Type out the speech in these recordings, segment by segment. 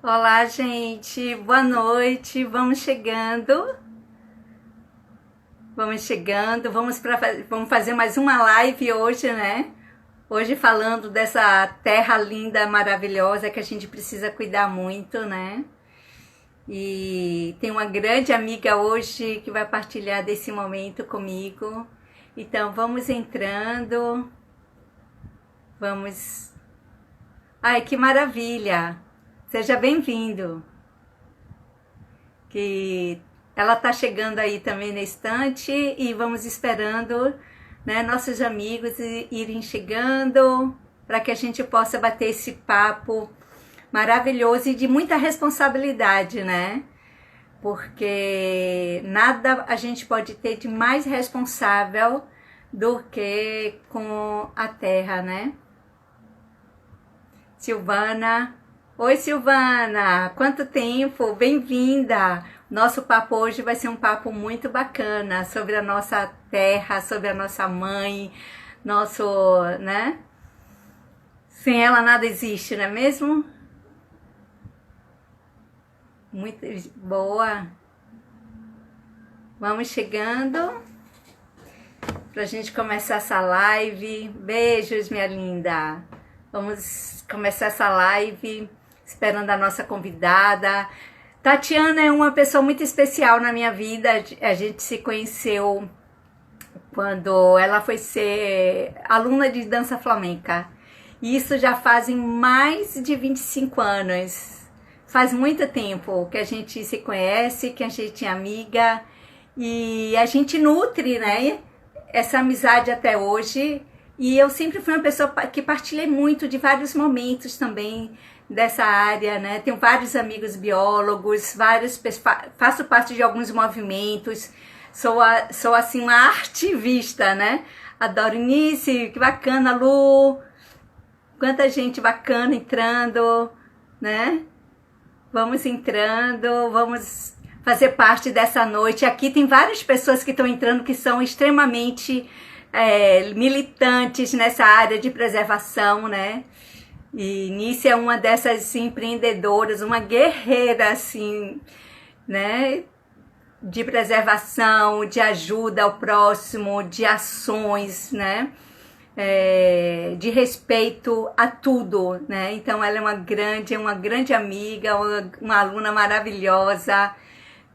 Olá, gente. Boa noite. Vamos fazer mais uma live hoje, né? Hoje falando dessa terra linda, maravilhosa que a gente precisa cuidar muito, né? E tem uma grande amiga hoje que vai partilhar desse momento comigo. Então, vamos entrando. Vamos. Ai, que maravilha! Seja bem-vindo. Que ela está chegando aí também na estante e vamos esperando, né, nossos amigos irem chegando para que a gente possa bater esse papo maravilhoso e de muita responsabilidade, né? Porque nada a gente pode ter de mais responsável do que com a terra, né? Silvana. Oi, Silvana! Quanto tempo! Bem-vinda! Nosso papo hoje vai ser um papo muito bacana sobre a nossa terra, sobre a nossa mãe, nosso, né? Sem ela nada existe, não é mesmo? Muito boa! Vamos chegando pra gente começar essa live. Beijos, minha linda! Vamos começar essa live esperando a nossa convidada. Tatiana é uma pessoa muito especial na minha vida. A gente se conheceu quando ela foi ser aluna de dança flamenca. E isso já fazem mais de 25 anos. Faz muito tempo que a gente se conhece, que a gente é amiga. E a gente nutre, né, essa amizade até hoje. E eu sempre fui uma pessoa que partilhei muito de vários momentos também dessa área, né? Tenho vários amigos biólogos, faço parte de alguns movimentos, sou assim uma ativista, né? Adoro Nice, que bacana, Lu, quanta gente bacana entrando, né? Vamos entrando, vamos fazer parte dessa noite. Aqui tem várias pessoas que estão entrando que são extremamente militantes nessa área de preservação, né? E Nice é uma dessas empreendedoras, uma guerreira, assim, né? De preservação, de ajuda ao próximo, de ações, né? De respeito a tudo, né? Então ela é uma grande amiga, uma aluna maravilhosa.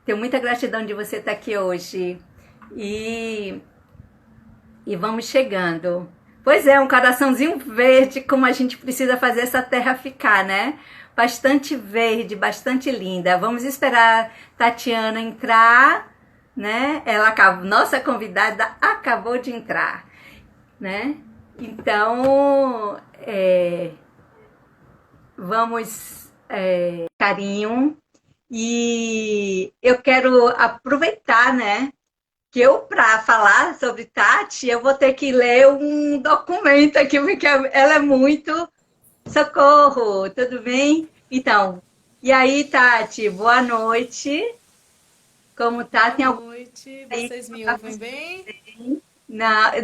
Tenho muita gratidão de você estar aqui hoje. E vamos chegando. Pois é, um coraçãozinho verde, como a gente precisa fazer essa terra ficar, né? Bastante verde, bastante linda. Vamos esperar a Tatiana entrar, né? Nossa convidada acabou de entrar, né? Então, vamos, carinho. E eu quero aproveitar, né? Que para falar sobre Tati, eu vou ter que ler um documento aqui, porque ela é muito... Socorro, tudo bem? Então, e aí, Tati, boa noite. Como tá? Boa Tem algum noite, aí vocês que me tá ouvem bem?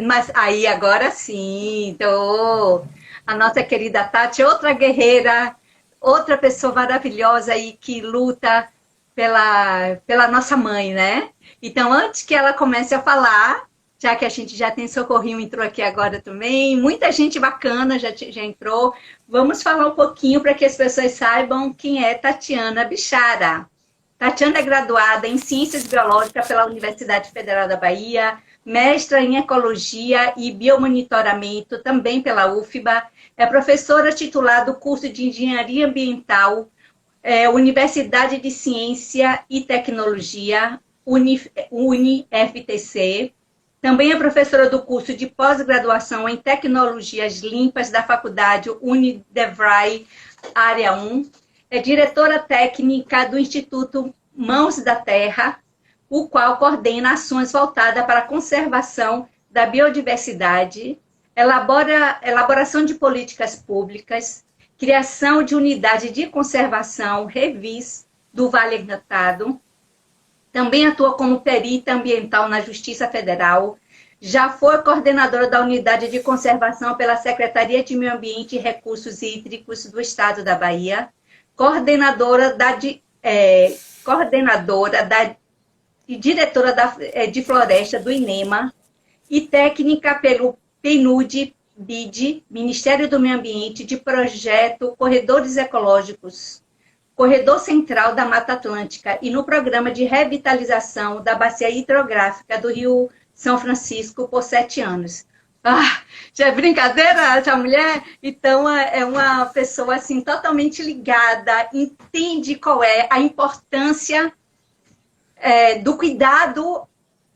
mas aí agora sim, tô. A nossa querida Tati, outra guerreira, outra pessoa maravilhosa aí que luta pela nossa mãe, né? Então, antes que ela comece a falar, já que a gente já tem Socorrinho, entrou aqui agora também, muita gente bacana já entrou, vamos falar um pouquinho para que as pessoas saibam quem é Tatiana Bichara. Tatiana é graduada em Ciências Biológicas pela Universidade Federal da Bahia, mestra em Ecologia e Biomonitoramento, também pela UFBA, é professora titular do curso de Engenharia Ambiental, Universidade de Ciência e Tecnologia, UniFTC. Também é professora do curso de pós-graduação em Tecnologias Limpas da Faculdade Unidevry, Área 1. É diretora técnica do Instituto Mãos da Terra, o qual coordena ações voltadas para a conservação da biodiversidade, elaboração de políticas públicas, criação de unidade de conservação, Revis, do Vale Encantado. Também atua como perita ambiental na Justiça Federal. Já foi coordenadora da Unidade de Conservação pela Secretaria de Meio Ambiente e Recursos Hídricos do Estado da Bahia, coordenadora e diretora de floresta do INEMA e técnica pelo PNUD-BID, Ministério do Meio Ambiente, de projeto Corredores Ecológicos, Corredor Central da Mata Atlântica e no programa de revitalização da bacia hidrográfica do Rio São Francisco por 7 anos. Ah, já é brincadeira essa mulher? Então, é uma pessoa assim, totalmente ligada, entende qual é a importância do cuidado,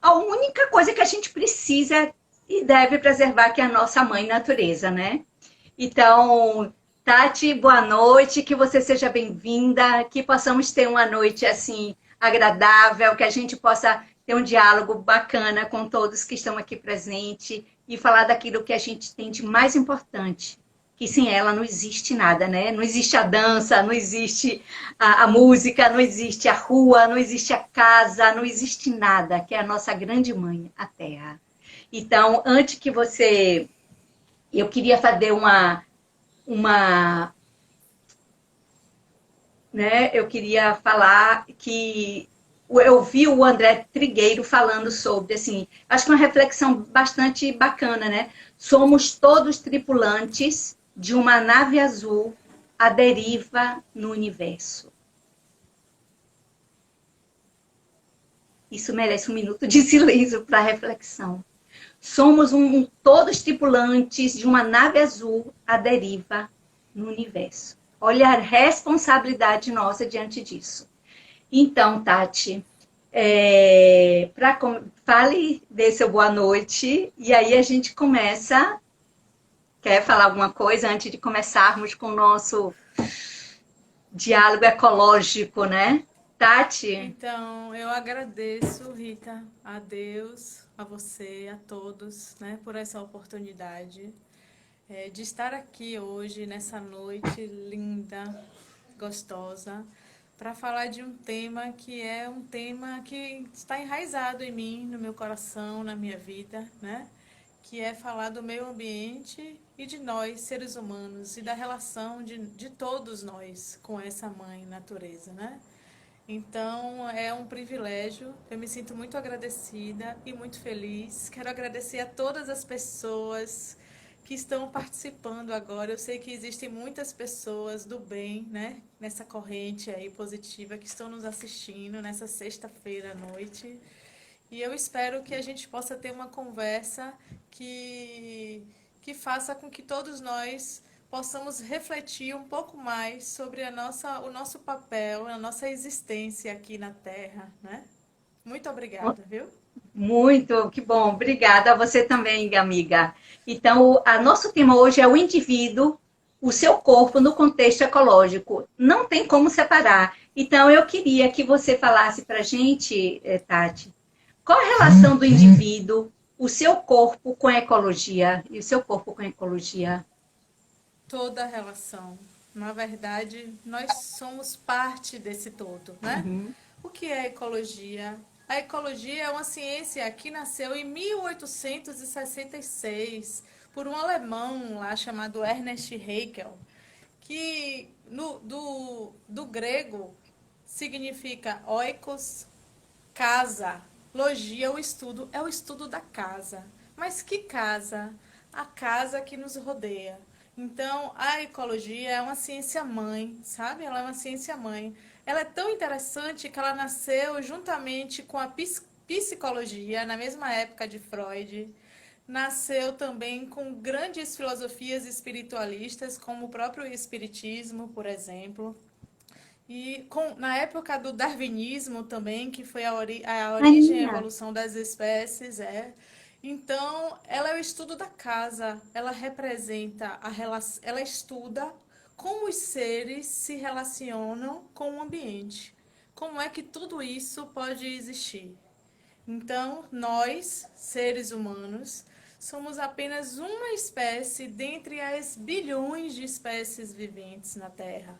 a única coisa que a gente precisa e deve preservar, que é a nossa mãe natureza, né? Então, Tati, boa noite, que você seja bem-vinda, que possamos ter uma noite assim agradável, que a gente possa ter um diálogo bacana com todos que estão aqui presentes e falar daquilo que a gente tem de mais importante, que sem ela não existe nada, né? Não existe a dança, não existe a música, não existe a rua, não existe a casa, não existe nada, que é a nossa grande mãe, a Terra. Então, antes que você... Eu queria fazer né? Eu queria falar que eu vi o André Trigueiro falando sobre, assim, acho que uma reflexão bastante bacana, né? Somos todos tripulantes de uma nave azul à deriva no universo. Isso merece 1 minuto de silêncio para reflexão. Somos todos tripulantes de uma nave azul à deriva no universo. Olha a responsabilidade nossa diante disso. Então, Tati, fale, dê seu boa noite, e aí a gente começa. Quer falar alguma coisa antes de começarmos com o nosso diálogo ecológico, né? Tati? Então, eu agradeço, Rita, a Deus, a você, a todos, né, por essa oportunidade de estar aqui hoje, nessa noite linda, gostosa, para falar de um tema que é um tema que está enraizado em mim, no meu coração, na minha vida, né? Que é falar do meio ambiente e de nós, seres humanos, e da relação de todos nós com essa mãe natureza, né? Então, é um privilégio, eu me sinto muito agradecida e muito feliz. Quero agradecer a todas as pessoas que estão participando agora. Eu sei que existem muitas pessoas do bem, né, nessa corrente aí positiva que estão nos assistindo nessa sexta-feira à noite. E eu espero que a gente possa ter uma conversa que faça com que todos nós possamos refletir um pouco mais sobre o nosso papel, a nossa existência aqui na Terra, né? Muito obrigada, viu? Muito, que bom. Obrigada a você também, amiga. Então, o nosso tema hoje é o indivíduo, o seu corpo no contexto ecológico. Não tem como separar. Então, eu queria que você falasse para a gente, Tati, qual a relação do indivíduo, o seu corpo com a ecologia e o seu corpo com a ecologia? Toda a relação. Na verdade, nós somos parte desse todo, né? Uhum. O que é ecologia? A ecologia é uma ciência que nasceu em 1866 por um alemão lá chamado Ernest Haeckel, que do grego significa oikos, casa. Logia, o estudo, é o estudo da casa. Mas que casa? A casa que nos rodeia. Então, a ecologia é uma ciência mãe, sabe? Ela é uma ciência mãe. Ela é tão interessante que ela nasceu juntamente com a psicologia, na mesma época de Freud. Nasceu também com grandes filosofias espiritualistas, como o próprio espiritismo, por exemplo. E na época do darwinismo também, que foi a origem e a evolução das espécies, Então, ela é o estudo da casa, ela representa ela estuda como os seres se relacionam com o ambiente. Como é que tudo isso pode existir? Então, nós, seres humanos, somos apenas uma espécie dentre as bilhões de espécies viventes na Terra.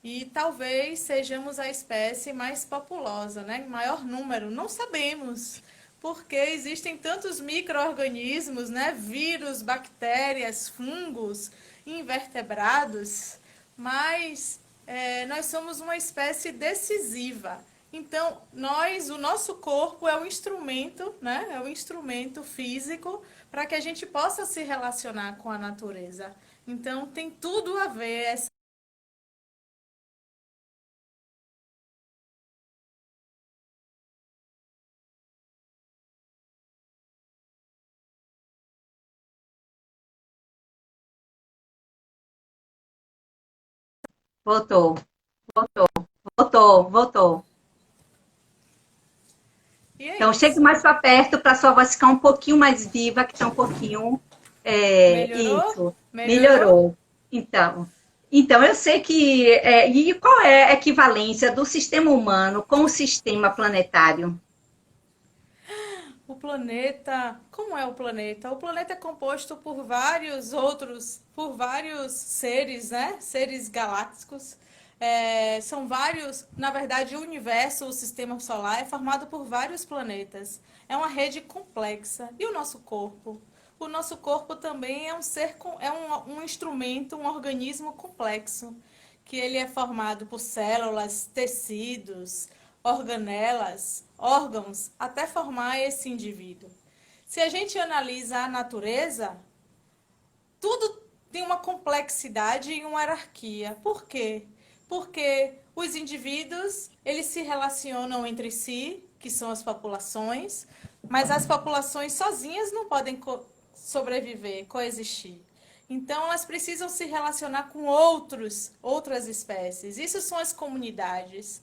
E talvez sejamos a espécie mais populosa, né? Em maior número, não sabemos, porque existem tantos micro-organismos, né? Vírus, bactérias, fungos, invertebrados, mas nós somos uma espécie decisiva. Então, o nosso corpo é um instrumento, né? É um instrumento físico para que a gente possa se relacionar com a natureza. Então, tem tudo a ver essa. Voltou, voltou. E é Então, chegue isso. mais para perto para sua voz ficar um pouquinho mais viva, que está um pouquinho. Melhorou? Isso, Melhorou? melhorou. Então, eu sei que. E qual é a equivalência do sistema humano com o sistema planetário? O planeta, como é o planeta? O planeta é composto por vários seres, né? Seres galácticos. São vários, na verdade, o universo, o sistema solar, é formado por vários planetas. É uma rede complexa. E o nosso corpo? O nosso corpo também é um instrumento, um organismo complexo, que ele é formado por células, tecidos, organelas, órgãos, até formar esse indivíduo. Se a gente analisa a natureza, tudo tem uma complexidade e uma hierarquia. Por quê? Porque os indivíduos, eles se relacionam entre si, que são as populações, mas as populações sozinhas não podem sobreviver, coexistir. Então, elas precisam se relacionar com outras espécies. Isso são as comunidades.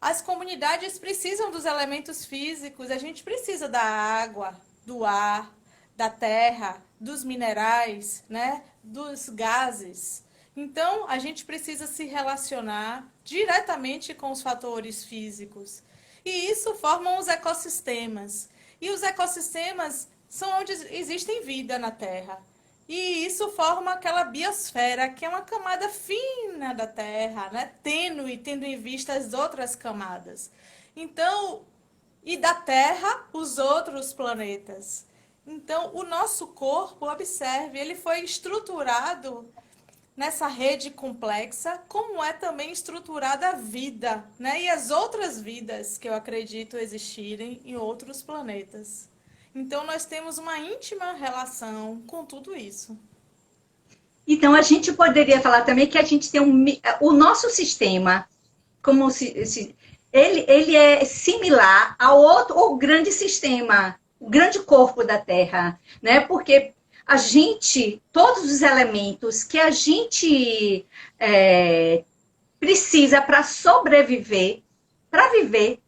As comunidades precisam dos elementos físicos, a gente precisa da água, do ar, da terra, dos minerais, né? Dos gases. Então, a gente precisa se relacionar diretamente com os fatores físicos. E isso formam os ecossistemas. E os ecossistemas são onde existem vida na Terra. E isso forma aquela biosfera, que é uma camada fina da Terra, né? Tênue, tendo em vista as outras camadas. Então, e da Terra, os outros planetas. Então, o nosso corpo, observe, ele foi estruturado nessa rede complexa, como é também estruturada a vida, né? E as outras vidas que eu acredito existirem em outros planetas. Então, nós temos uma íntima relação com tudo isso. Então, a gente poderia falar também que a gente tem o nosso sistema, como ele é similar ao outro, ao grande sistema, o grande corpo da Terra, né? Porque todos os elementos que a gente precisa para sobreviver, para viver,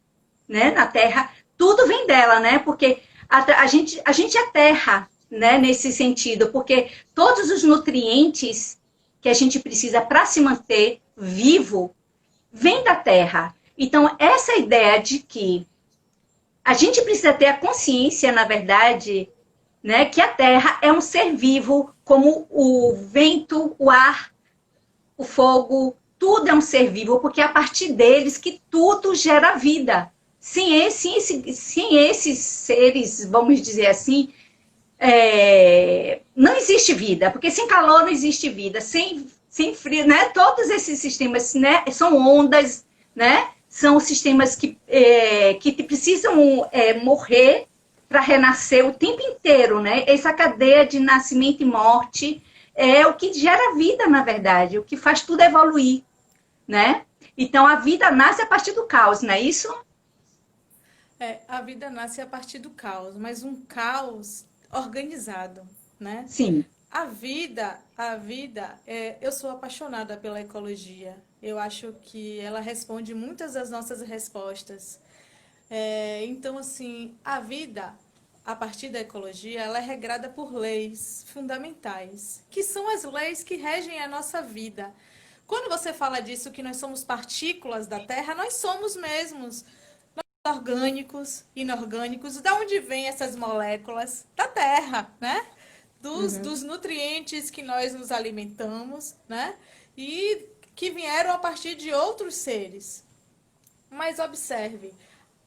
né, na Terra, tudo vem dela, né? Porque a gente é terra, né, nesse sentido, porque todos os nutrientes que a gente precisa para se manter vivo vem da terra. Então, essa ideia de que a gente precisa ter a consciência, na verdade, né, que a terra é um ser vivo, como o vento, o ar, o fogo, tudo é um ser vivo, porque é a partir deles que tudo gera vida. Sem esses seres, vamos dizer assim, não existe vida, porque sem calor não existe vida, sem frio, né? Todos esses sistemas, né, são ondas, né? São sistemas que precisam morrer para renascer o tempo inteiro, né? Essa cadeia de nascimento e morte é o que gera vida, na verdade, o que faz tudo evoluir, né? Então a vida nasce a partir do caos, não é isso? A vida nasce a partir do caos, mas um caos organizado, né? Sim. Eu sou apaixonada pela ecologia. Eu acho que ela responde muitas das nossas respostas. Então, assim, a vida, a partir da ecologia, ela é regrada por leis fundamentais, que são as leis que regem a nossa vida. Quando você fala disso, que nós somos partículas da Terra, nós somos mesmos orgânicos, inorgânicos. Da onde vêm essas moléculas? Da Terra, né? Dos nutrientes que nós nos alimentamos, né? E que vieram a partir de outros seres. Mas observe,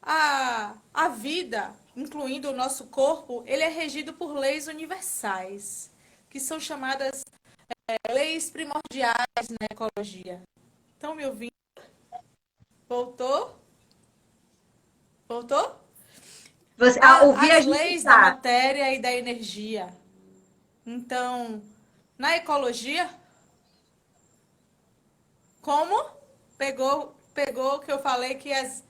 a vida, incluindo o nosso corpo, ele é regido por leis universais, que são chamadas leis primordiais na ecologia. Estão me ouvindo? Voltou? Voltou? Ouvir a As gente leis da tá. matéria e da energia. Então, na ecologia, como? Pegou o que eu falei que as...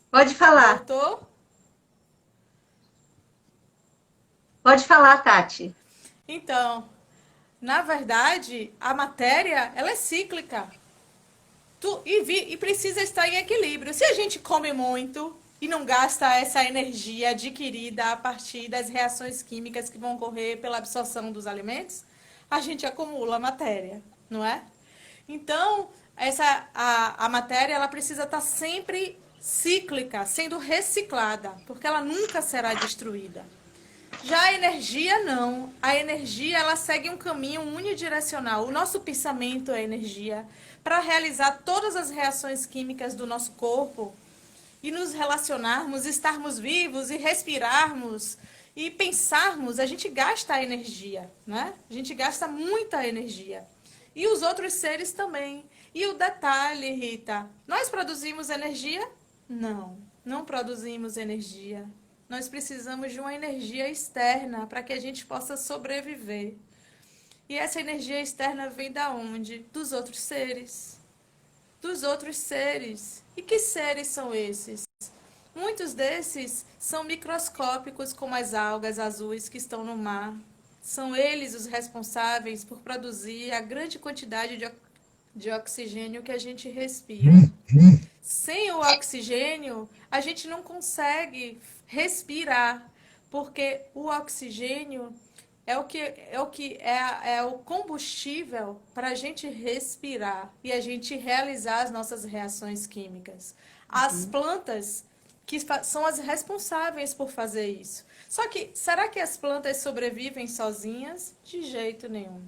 Pode falar. Voltou? Pode falar, Tati. Então, na verdade, a matéria, ela é cíclica. E precisa estar em equilíbrio. Se a gente come muito e não gasta essa energia adquirida a partir das reações químicas que vão ocorrer pela absorção dos alimentos, a gente acumula matéria, não é? Então, a matéria ela precisa estar sempre cíclica, sendo reciclada, porque ela nunca será destruída. Já a energia não. A energia ela segue um caminho unidirecional. O nosso pensamento é energia para realizar todas as reações químicas do nosso corpo e nos relacionarmos, estarmos vivos e respirarmos e pensarmos, a gente gasta energia, né? A gente gasta muita energia. E os outros seres também. E o detalhe, Rita, nós produzimos energia? Não, não produzimos energia. Nós precisamos de uma energia externa para que a gente possa sobreviver. E essa energia externa vem da onde? Dos outros seres. Dos outros seres. E que seres são esses? Muitos desses são microscópicos, como as algas azuis que estão no mar. São eles os responsáveis por produzir a grande quantidade de oxigênio que a gente respira. Sem o oxigênio, a gente não consegue respirar, porque o oxigênio é o combustível para a gente respirar e a gente realizar as nossas reações químicas. As plantas que são as responsáveis por fazer isso. Só que, será que as plantas sobrevivem sozinhas? De jeito nenhum.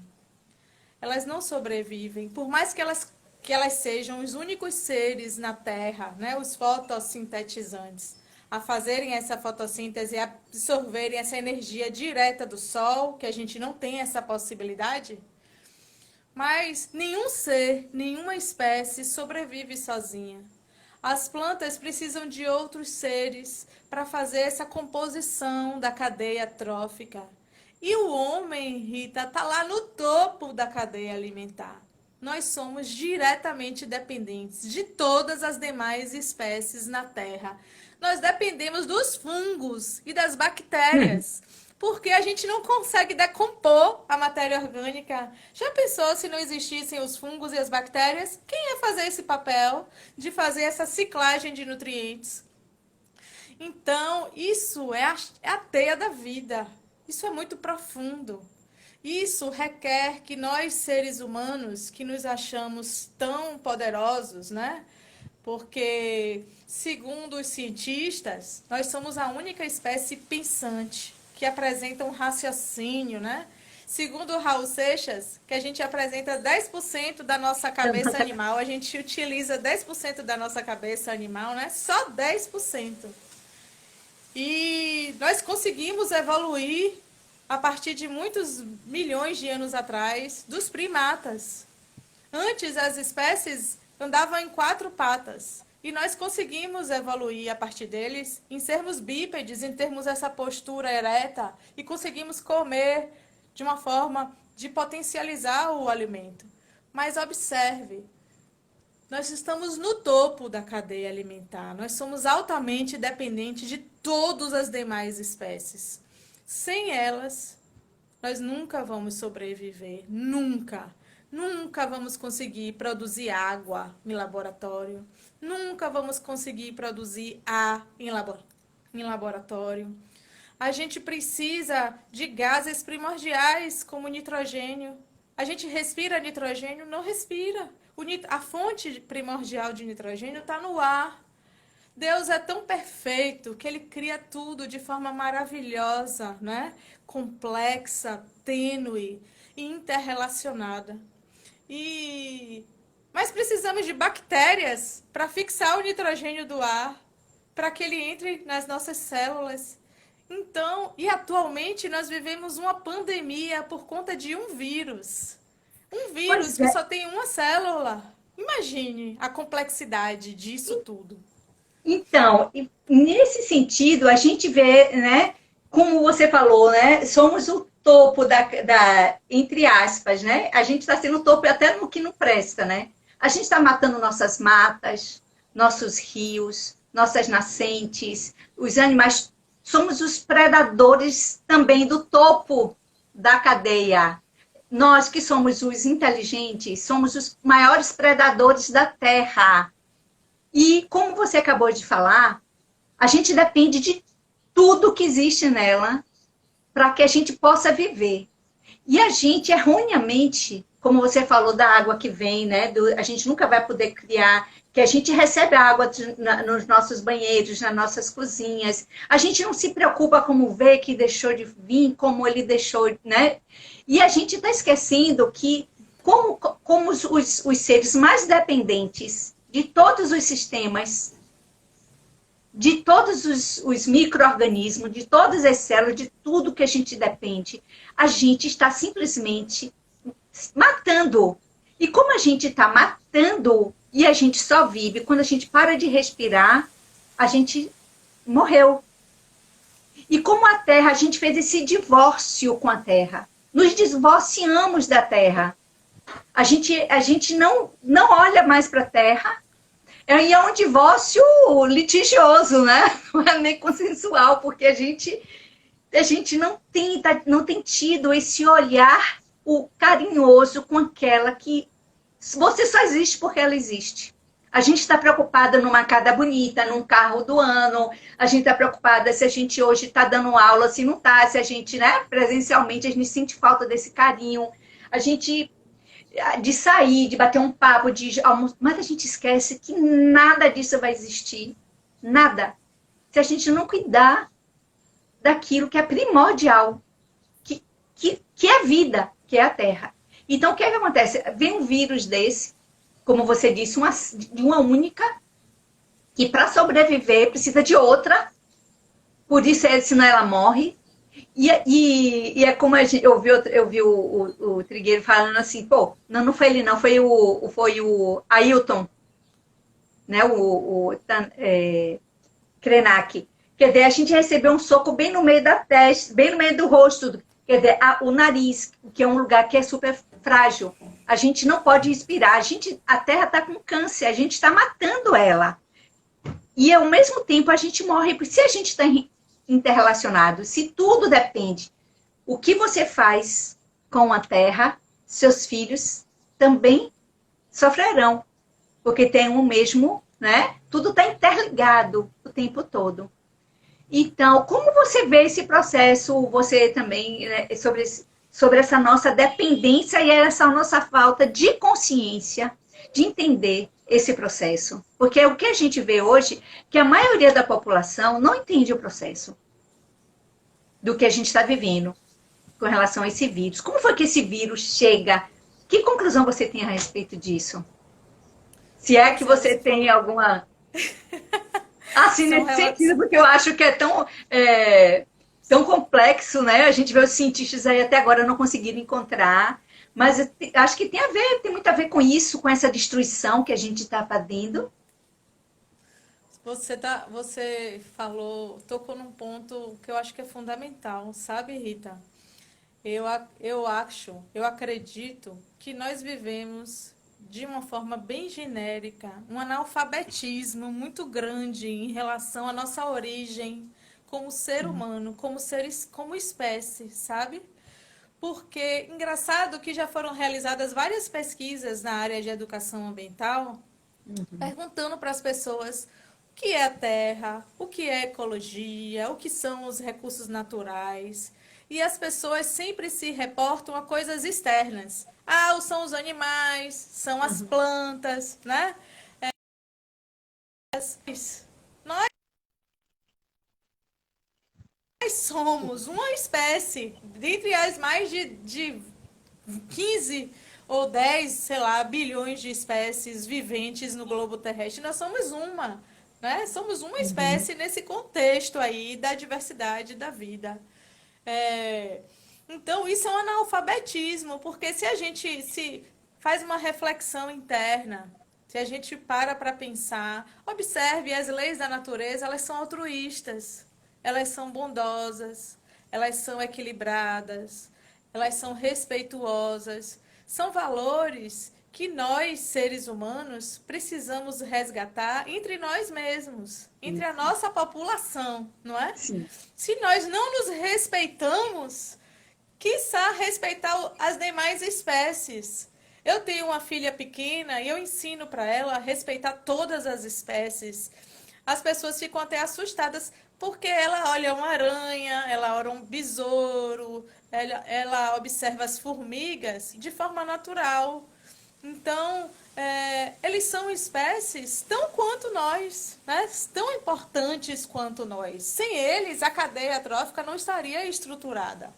Elas não sobrevivem, por mais que elas sejam os únicos seres na Terra, né, os fotossintetizantes, a fazerem essa fotossíntese e absorverem essa energia direta do Sol, que a gente não tem essa possibilidade. Mas nenhum ser, nenhuma espécie sobrevive sozinha. As plantas precisam de outros seres para fazer essa composição da cadeia trófica. E o homem, Rita, está lá no topo da cadeia alimentar. Nós somos diretamente dependentes de todas as demais espécies na Terra. Nós dependemos dos fungos e das bactérias, porque a gente não consegue decompor a matéria orgânica. Já pensou se não existissem os fungos e as bactérias? Quem ia fazer esse papel de fazer essa ciclagem de nutrientes? Então, isso é a teia da vida. Isso é muito profundo. Isso requer que nós, seres humanos, que nos achamos tão poderosos, né? Porque, segundo os cientistas, nós somos a única espécie pensante que apresenta um raciocínio, né? Segundo o Raul Seixas, que a gente apresenta 10% da nossa cabeça animal, a gente utiliza 10% da nossa cabeça animal, né? Só 10%. E nós conseguimos evoluir a partir de muitos milhões de anos atrás dos primatas. Antes, as espécies andavam em 4 patas. E nós conseguimos evoluir a partir deles em sermos bípedes, em termos essa postura ereta e conseguimos comer de uma forma de potencializar o alimento. Mas observe, nós estamos no topo da cadeia alimentar. Nós somos altamente dependentes de todas as demais espécies. Sem elas, nós nunca vamos sobreviver. Nunca. Nunca vamos conseguir produzir água em laboratório. Nunca vamos conseguir produzir ar em laboratório. A gente precisa de gases primordiais, como nitrogênio. A gente respira nitrogênio? Não respira. A fonte primordial de nitrogênio está no ar. Deus é tão perfeito que ele cria tudo de forma maravilhosa, né? Complexa, tênue e interrelacionada. Mas precisamos de bactérias para fixar o nitrogênio do ar, para que ele entre nas nossas células. Então, e atualmente nós vivemos uma pandemia por conta de um vírus. Um vírus Pois que é. só tem uma célula. Imagine a complexidade disso tudo. Então, nesse sentido, a gente vê, né, como você falou, né, somos o topo entre aspas, né? A gente está sendo o topo até no que não presta, né? A gente está matando nossas matas, nossos rios, nossas nascentes, os animais. Somos os predadores também do topo da cadeia. Nós que somos os inteligentes, somos os maiores predadores da Terra. E como você acabou de falar, a gente depende de tudo que existe nela para que a gente possa viver. E a gente, erroneamente, como você falou da água que vem, né? A gente nunca vai poder criar, que a gente recebe água nos nossos banheiros, nas nossas cozinhas. A gente não se preocupa como ver que deixou de vir, como ele deixou, né? E a gente está esquecendo que, como os seres mais dependentes de todos os sistemas, de todos os micro-organismos, de todas as células, de tudo que a gente depende, a gente está simplesmente matando. E como a gente está matando e a gente só vive, quando a gente para de respirar, a gente morreu. E como a Terra, a gente fez esse divórcio com a Terra. Nos divorciamos da Terra. A gente não olha mais para a Terra. E é um divórcio litigioso, né? Não é nem consensual, porque a gente não tem tido esse olhar o carinhoso com aquela que você só existe porque ela existe. A gente está preocupada numa casa bonita, num carro do ano, a gente está preocupada se a gente hoje está dando aula, se não está, se a gente, né, presencialmente, a gente sente falta desse carinho, a gente de sair, de bater um papo, de almoçar, mas a gente esquece que nada disso vai existir. Nada. Se a gente não cuidar daquilo que é primordial, que é vida, que é a Terra. Então, o que é que acontece? Vem um vírus desse, como você disse, de uma única, que para sobreviver precisa de outra, por isso, senão ela morre. E é como eu vi o Trigueiro falando assim, pô, não foi ele não, foi o Ailton, né, Krenak. Quer dizer, a gente recebeu um soco bem no meio da testa, bem no meio do rosto, quer dizer, o nariz, que é um lugar que é super frágil. A gente não pode respirar, a Terra está com câncer, a gente está matando ela. E ao mesmo tempo a gente morre, porque se a gente está interrelacionado, se tudo depende, o que você faz com a Terra, seus filhos também sofrerão, porque tem o mesmo, né? Tudo está interligado o tempo todo. Então, como você vê esse processo, você também, né, sobre essa nossa dependência e essa nossa falta de consciência, de entender esse processo? Porque o que a gente vê hoje, que a maioria da população não entende o processo do que a gente está vivendo com relação a esse vírus. Como foi que esse vírus chega? Que conclusão você tem a respeito disso? Se é que você tem alguma... Assim, São nesse relatos. sentido, porque eu acho que é tão complexo, né? A gente vê os cientistas aí até agora não conseguiram encontrar, mas acho que tem muito a ver com isso, com essa destruição que a gente está fazendo. Você tocou num ponto que eu acho que é fundamental, sabe, Rita? Eu acredito que nós vivemos de uma forma bem genérica, um analfabetismo muito grande em relação à nossa origem como ser humano, como espécie, sabe? Porque, engraçado que já foram realizadas várias pesquisas na área de educação ambiental, perguntando para as pessoas o que é a terra, o que é ecologia, o que são os recursos naturais. E as pessoas sempre se reportam a coisas externas. Ah, são os animais, são as plantas, né? Nós somos uma espécie, dentre as mais de 15 ou 10, sei lá, bilhões de espécies viventes no globo terrestre. Nós somos uma, né? Somos uma espécie nesse contexto aí da diversidade da vida. É, Então, isso é um analfabetismo, porque se a gente se faz uma reflexão interna, se a gente para pensar, observe as leis da natureza, elas são altruístas, elas são bondosas, elas são equilibradas, elas são respeituosas. São valores que nós, seres humanos, precisamos resgatar entre nós mesmos, entre a Isso. nossa população, não é? Sim. Se nós não nos respeitamos, quiçá respeitar as demais espécies. Eu tenho uma filha pequena e eu ensino para ela a respeitar todas as espécies. As pessoas ficam até assustadas porque ela olha uma aranha, ela olha um besouro, ela observa as formigas de forma natural. Então, eles são espécies tão quanto nós, né? Tão importantes quanto nós. Sem eles, a cadeia trófica não estaria estruturada.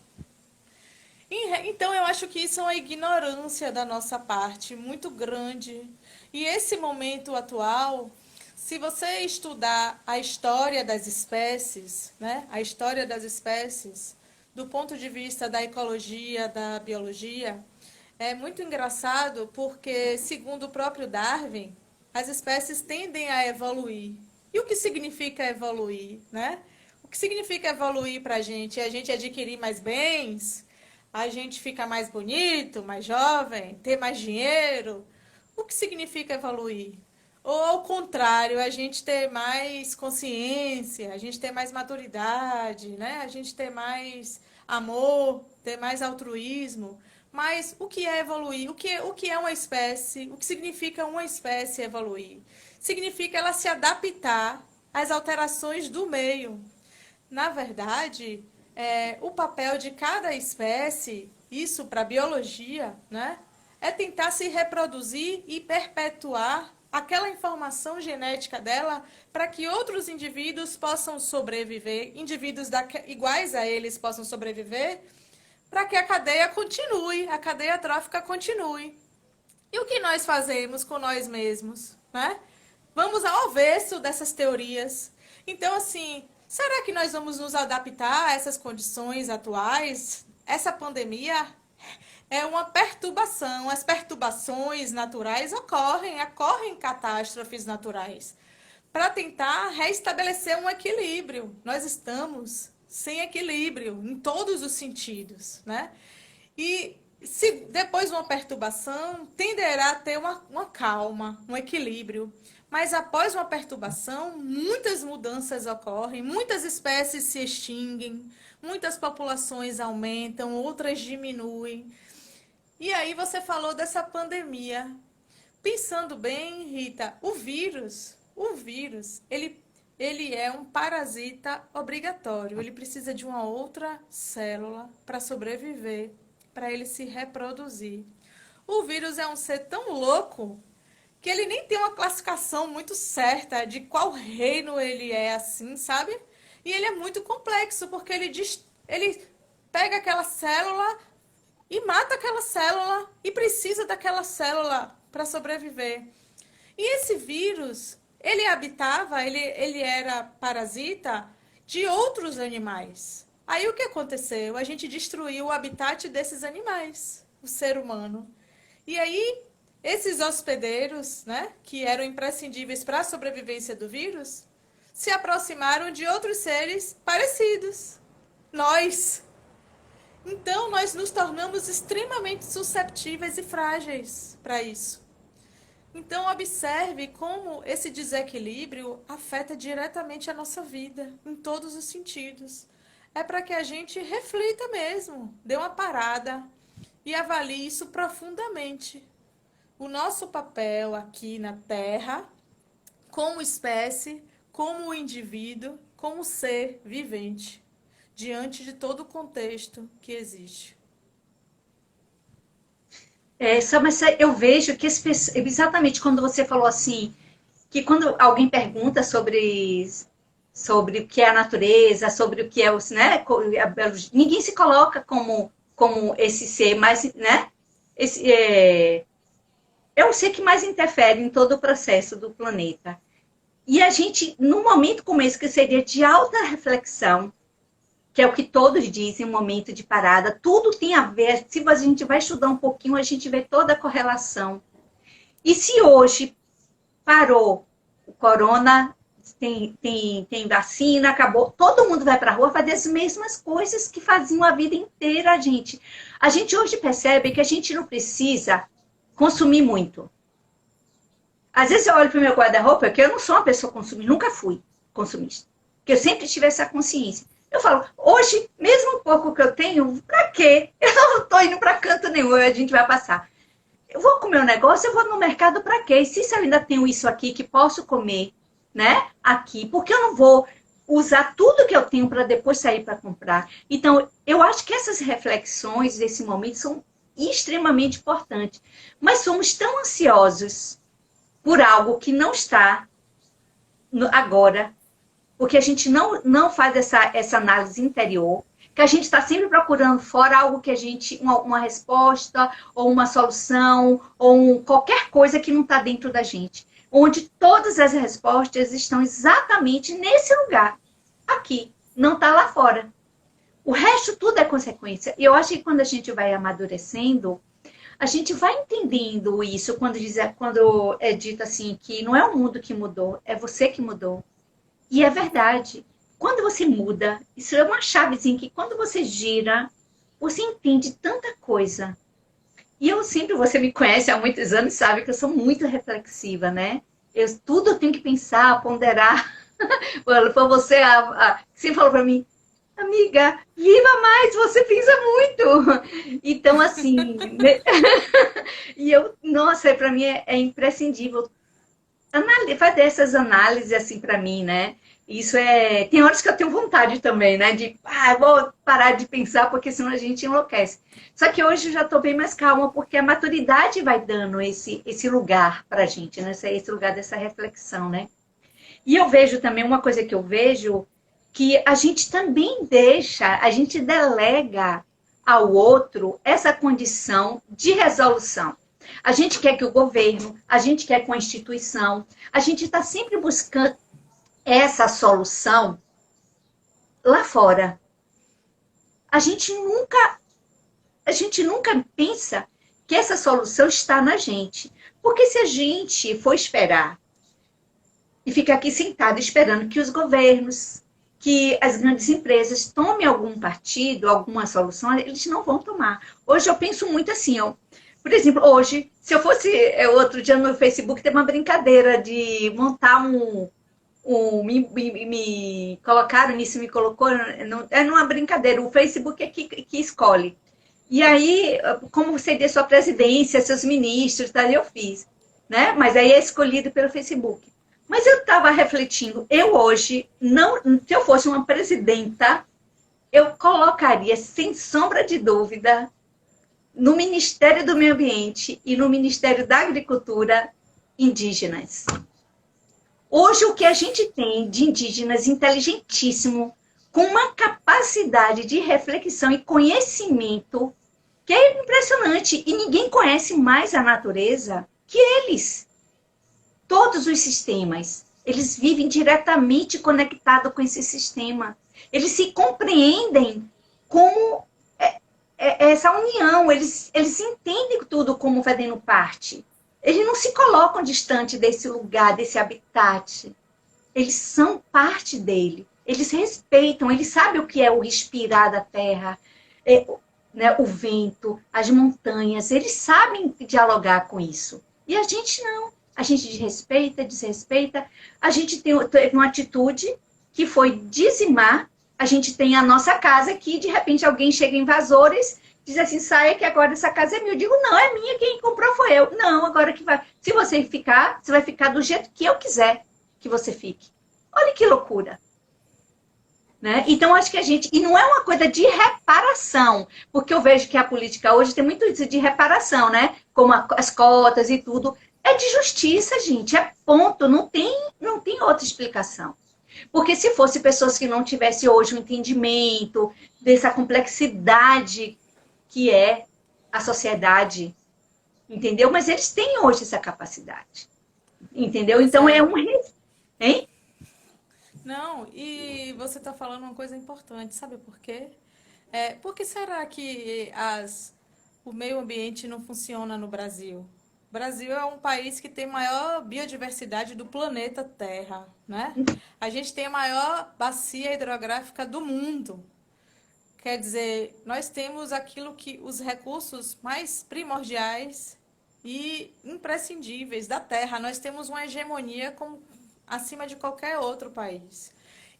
Então, eu acho que isso é uma ignorância da nossa parte muito grande. E esse momento atual, se você estudar a história das espécies, né? A história das espécies, do ponto de vista da ecologia, da biologia, é muito engraçado porque, segundo o próprio Darwin, as espécies tendem a evoluir. E o que significa evoluir, né? O que significa evoluir para a gente? É a gente adquirir mais bens, a gente ficar mais bonito, mais jovem, ter mais dinheiro. O que significa evoluir? Ou ao contrário, a gente ter mais consciência, a gente ter mais maturidade, né? A gente ter mais amor, ter mais altruísmo. Mas o que é evoluir? O que é uma espécie? O que significa uma espécie evoluir? Significa ela se adaptar às alterações do meio. Na verdade, o papel de cada espécie, isso para a biologia, né, é tentar se reproduzir e perpetuar aquela informação genética dela para que outros indivíduos possam sobreviver, indivíduos iguais a eles possam sobreviver, para que a cadeia continue, a cadeia trófica continue. E o que nós fazemos com nós mesmos, né? Vamos ao avesso dessas teorias. Então, assim, será que nós vamos nos adaptar a essas condições atuais? Essa pandemia é uma perturbação. As perturbações naturais ocorrem catástrofes naturais. Para tentar restabelecer um equilíbrio. Nós estamos sem equilíbrio em todos os sentidos, né? E se depois de uma perturbação, tenderá a ter uma calma, um equilíbrio. Mas após uma perturbação, muitas mudanças ocorrem, muitas espécies se extinguem, muitas populações aumentam, outras diminuem. E aí você falou dessa pandemia. Pensando bem, Rita, o vírus, ele é um parasita obrigatório. Ele precisa de uma outra célula para sobreviver, para ele se reproduzir. O vírus é um ser tão louco que ele nem tem uma classificação muito certa de qual reino ele é assim, sabe? E ele é muito complexo, porque ele pega aquela célula e mata aquela célula e precisa daquela célula para sobreviver. E esse vírus, ele era parasita de outros animais. Aí o que aconteceu? A gente destruiu o habitat desses animais, o ser humano. E aí, esses hospedeiros, né, que eram imprescindíveis para a sobrevivência do vírus, se aproximaram de outros seres parecidos. Nós. Então, nós nos tornamos extremamente susceptíveis e frágeis para isso. Então, observe como esse desequilíbrio afeta diretamente a nossa vida, em todos os sentidos. É para que a gente reflita mesmo, dê uma parada e avalie isso profundamente. O nosso papel aqui na Terra, como espécie, como indivíduo, como ser vivente, diante de todo o contexto que existe. Mas eu vejo que exatamente quando você falou assim, que quando alguém pergunta sobre o que é a natureza, sobre o que é né, ninguém se coloca como esse ser mais, né? É o ser que mais interfere em todo o processo do planeta. E a gente, num momento como esse, que seria de alta reflexão, que é o que todos dizem, um momento de parada. Tudo tem a ver, se a gente vai estudar um pouquinho, a gente vê toda a correlação. E se hoje parou o corona, tem vacina, acabou, todo mundo vai para a rua fazer as mesmas coisas que faziam a vida inteira, gente. A gente hoje percebe que a gente não precisa consumir muito. Às vezes eu olho para o meu guarda-roupa, porque eu não sou uma pessoa consumista, nunca fui consumista. Porque eu sempre tive essa consciência. Eu falo, hoje, mesmo o pouco que eu tenho, pra quê? Eu não estou indo para canto nenhum, a gente vai passar. Eu vou comer um negócio, eu vou no mercado para quê? Se eu ainda tenho isso aqui que posso comer, né? Aqui, porque eu não vou usar tudo que eu tenho para depois sair para comprar. Então, eu acho que essas reflexões desse momento são extremamente importantes. Mas somos tão ansiosos por algo que não está agora, porque a gente não faz essa análise interior, que a gente está sempre procurando fora algo que a gente, uma resposta, ou uma solução, ou qualquer coisa que não está dentro da gente. Onde todas as respostas estão exatamente nesse lugar, aqui, não está lá fora. O resto tudo é consequência. E eu acho que quando a gente vai amadurecendo, a gente vai entendendo isso, quando é dito assim, que não é o mundo que mudou, é você que mudou. E é verdade. Quando você muda, isso é uma chavezinha que quando você gira, você entende tanta coisa. E você me conhece há muitos anos, sabe que eu sou muito reflexiva, né? Tudo eu tenho que pensar, ponderar. Foi você que falou para mim, amiga, viva mais, você pensa muito. Então, assim, nossa, para mim é imprescindível fazer essas análises assim para mim, né? Isso tem horas que eu tenho vontade também, né? Eu vou parar de pensar porque senão a gente enlouquece. Só que hoje eu já estou bem mais calma porque a maturidade vai dando esse lugar para a gente, né? Esse lugar dessa reflexão, né? E eu vejo também uma coisa que eu vejo que a gente também a gente delega ao outro essa condição de resolução. A gente quer que o governo, a gente quer com a instituição, a gente está sempre buscando essa solução lá fora. A gente nunca pensa que essa solução está na gente. Porque se a gente for esperar e ficar aqui sentado esperando que os governos, que as grandes empresas tomem algum partido, alguma solução, eles não vão tomar. Hoje eu penso muito assim, por exemplo, hoje, se eu fosse, outro dia no Facebook, tem uma brincadeira de montar me colocaram nisso, me colocou, é numa brincadeira, o Facebook é que escolhe. E aí, como seria sua presidência, seus ministros, daí eu fiz, né? Mas aí é escolhido pelo Facebook. Mas eu estava refletindo, eu hoje, se eu fosse uma presidenta, eu colocaria, sem sombra de dúvida, no Ministério do Meio Ambiente e no Ministério da Agricultura, indígenas. Hoje, o que a gente tem de indígenas inteligentíssimo, com uma capacidade de reflexão e conhecimento que é impressionante. E ninguém conhece mais a natureza que eles. Todos os sistemas, eles vivem diretamente conectados com esse sistema. Eles se compreendem como essa união, eles entendem tudo como fazendo parte. Eles não se colocam distante desse lugar, desse habitat. Eles são parte dele. Eles respeitam, eles sabem o que é o respirar da terra, né, o vento, as montanhas. Eles sabem dialogar com isso. E a gente não. A gente desrespeita. A gente teve uma atitude que foi dizimar. A gente tem a nossa casa aqui, de repente alguém chega invasores, diz assim, saia que agora essa casa é minha. Eu digo, não, é minha, quem comprou foi eu. Não, agora que vai. Se você ficar, você vai ficar do jeito que eu quiser que você fique. Olha que loucura. Né? Então, acho que e não é uma coisa de reparação, porque eu vejo que a política hoje tem muito isso de reparação, né? Como as cotas e tudo. É de justiça, gente, é ponto, não tem outra explicação. Porque se fosse pessoas que não tivessem hoje o entendimento dessa complexidade que é a sociedade, entendeu? Mas eles têm hoje essa capacidade, entendeu? Então é um... Hein? Não, e você está falando uma coisa importante, sabe por quê? Por que será que o meio ambiente não funciona no Brasil? O Brasil é um país que tem maior biodiversidade do planeta Terra, né? A gente tem a maior bacia hidrográfica do mundo. Quer dizer, nós temos aquilo que os recursos mais primordiais e imprescindíveis da Terra. Nós temos uma hegemonia acima de qualquer outro país.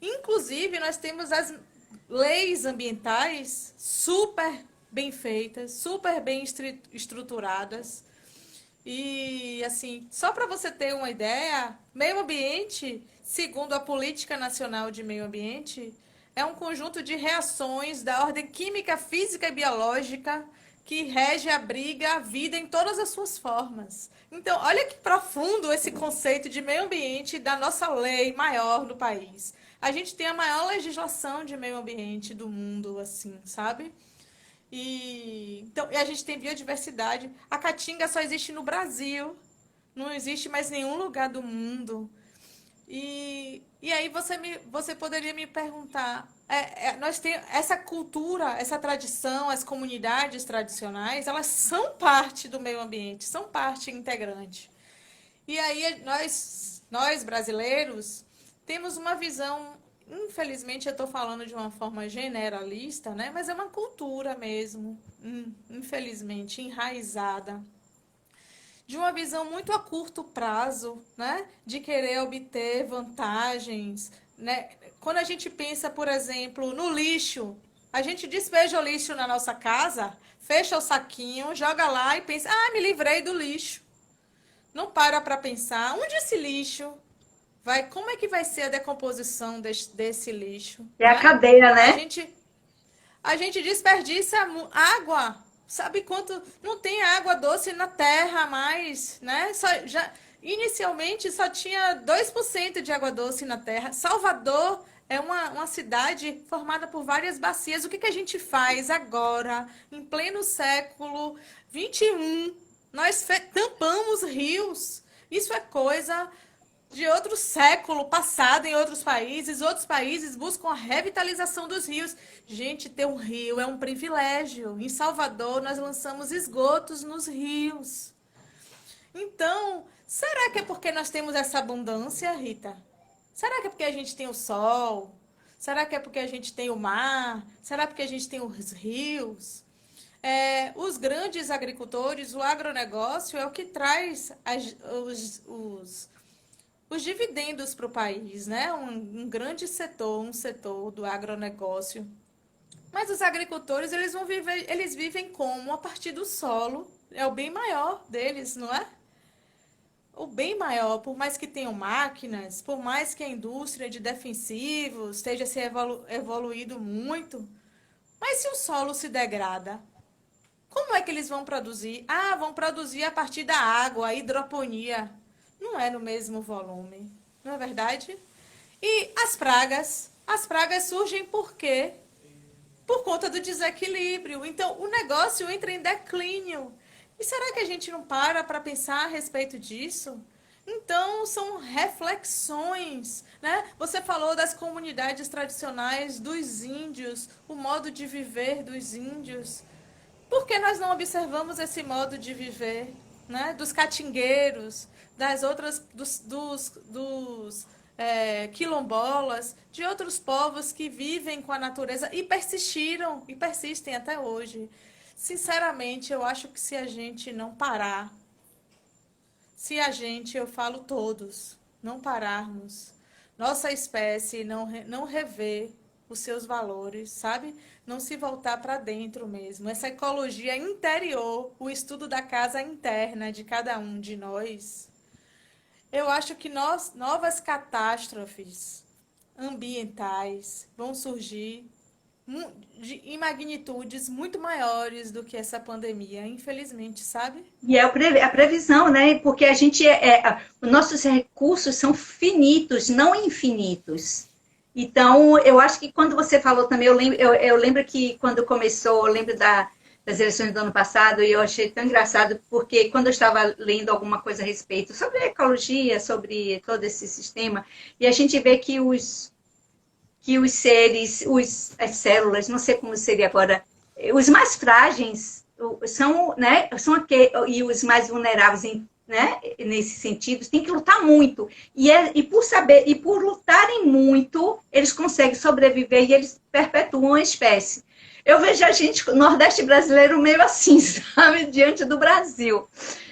Inclusive, nós temos as leis ambientais super bem feitas, super bem estruturadas. E, assim, só para você ter uma ideia, meio ambiente, segundo a Política Nacional de Meio Ambiente, é um conjunto de reações da ordem química, física e biológica que rege, abriga a vida em todas as suas formas. Então, olha que profundo esse conceito de meio ambiente da nossa lei maior do país. A gente tem a maior legislação de meio ambiente do mundo, assim, sabe? Então, e a gente tem biodiversidade. A caatinga só existe no Brasil. Não existe mais em nenhum lugar do mundo. E aí você poderia me perguntar, nós temos essa cultura, essa tradição, as comunidades tradicionais, elas são parte do meio ambiente, são parte integrante. E aí nós brasileiros, temos uma visão, infelizmente eu estou falando de uma forma generalista, né? Mas é uma cultura mesmo, infelizmente, enraizada de uma visão muito a curto prazo, né? De querer obter vantagens, né? Quando a gente pensa, por exemplo, no lixo, a gente despeja o lixo na nossa casa, fecha o saquinho, joga lá e pensa, me livrei do lixo. Não para pensar, onde esse lixo vai, como é que vai ser a decomposição desse lixo? É a Né? cadeia, A né? gente, a gente desperdiça água. Sabe quanto? Não tem água doce na terra mais, né? Inicialmente só tinha 2% de água doce na terra. Salvador é uma cidade formada por várias bacias. O que a gente faz agora, em pleno século XXI? Nós tampamos rios. Isso é coisa de outro século passado em outros países buscam a revitalização dos rios. Gente, ter um rio é um privilégio. Em Salvador, nós lançamos esgotos nos rios. Então, será que é porque nós temos essa abundância, Rita? Será que é porque a gente tem o sol? Será que é porque a gente tem o mar? Será porque a gente tem os rios? Os grandes agricultores, o agronegócio é o que traz os dividendos para o país, né? Um grande setor, um setor do agronegócio. Mas os agricultores, eles vivem como? A partir do solo. É o bem maior deles, não é? O bem maior, por mais que tenham máquinas, por mais que a indústria de defensivos esteja se evoluído muito, mas se o solo se degrada, como é que eles vão produzir? Vão produzir a partir da água, a hidroponia. Não é no mesmo volume, não é verdade? E as pragas? As pragas surgem por quê? Por conta do desequilíbrio. Então, o negócio entra em declínio. E será que a gente não para pensar a respeito disso? Então, são reflexões, né? Você falou das comunidades tradicionais, dos índios, o modo de viver dos índios. Por que nós não observamos esse modo de viver, né? Dos catingueiros, das outras, dos quilombolas, de outros povos que vivem com a natureza e persistiram e persistem até hoje. Sinceramente, eu acho que se a gente não parar, eu falo todos, não pararmos, nossa espécie não rever os seus valores, sabe? Não se voltar para dentro mesmo. Essa ecologia interior, o estudo da casa interna de cada um de nós, eu acho que novas catástrofes ambientais vão surgir em magnitudes muito maiores do que essa pandemia, infelizmente, sabe? E é a previsão, né? Porque os nossos recursos são finitos, não infinitos. Então, eu acho que quando você falou também, eu lembro que quando começou, eu lembro das eleições do ano passado, e eu achei tão engraçado, porque quando eu estava lendo alguma coisa a respeito sobre a ecologia, sobre todo esse sistema, e a gente vê que que os seres, as células, não sei como seria agora, os mais frágeis são, né, e os mais vulneráveis, né, nesse sentido, tem que lutar muito. E por saber, e por lutarem muito, eles conseguem sobreviver e eles perpetuam a espécie. Eu vejo a gente, o Nordeste brasileiro, meio assim, sabe, diante do Brasil.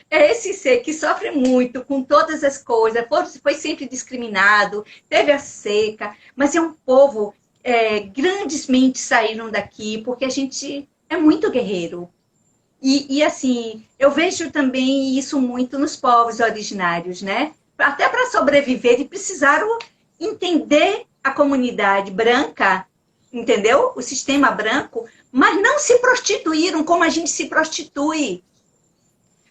É esse ser que sofre muito com todas as coisas, foi sempre discriminado, teve a seca, mas é um povo, grandes mentes saíram daqui, porque a gente é muito guerreiro. E assim, eu vejo também isso muito nos povos originários, né? Até para sobreviver, eles precisaram entender a comunidade branca, entendeu? O sistema branco, mas não se prostituíram como a gente se prostitui.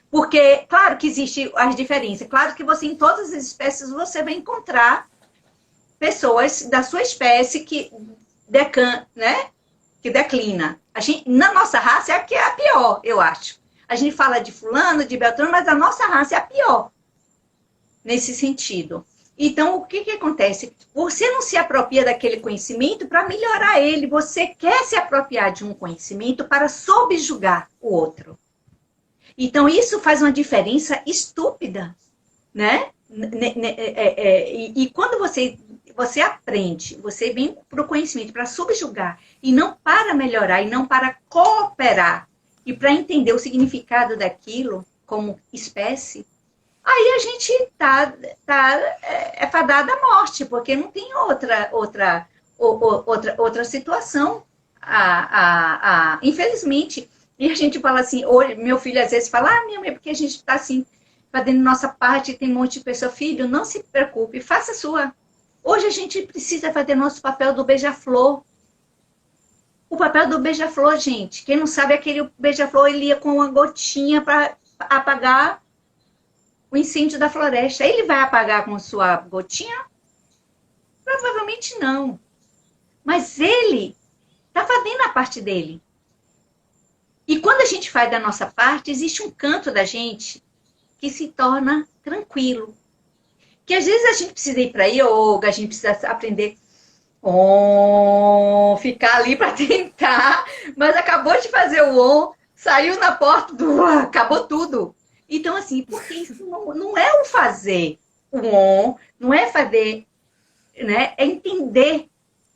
Porque, claro que existem as diferenças, claro que você, em todas as espécies, você vai encontrar pessoas da sua espécie que né? Que declina. Na nossa raça é a que é a pior, eu acho. A gente fala de fulano, de Beltrano, mas a nossa raça é a pior, nesse sentido. Então, o que acontece? Você não se apropria daquele conhecimento para melhorar ele, você quer se apropriar de um conhecimento para subjugar o outro. Então, isso faz uma diferença estúpida, né? E quando você aprende, você vem para o conhecimento para subjugar, e não para melhorar, e não para cooperar, e para entender o significado daquilo como espécie, aí a gente é fadada à morte, porque não tem outra situação, infelizmente. E a gente fala assim, hoje, meu filho às vezes fala, minha mãe, porque a gente está assim, fazendo nossa parte, tem um monte de pessoa, filho, não se preocupe, faça a sua. Hoje a gente precisa fazer nosso papel do beija-flor. O papel do beija-flor, gente, quem não sabe, aquele beija-flor, ele ia com uma gotinha para apagar o incêndio da floresta. Ele vai apagar com sua gotinha? Provavelmente não. Mas ele está fazendo a parte dele. E quando a gente faz da nossa parte, existe um canto da gente que se torna tranquilo. Que às vezes a gente precisa ir para yoga, a gente precisa aprender ficar ali para tentar, mas acabou de fazer o saiu na porta, acabou tudo. Então, assim, porque isso não é o fazer o não é fazer, né? É entender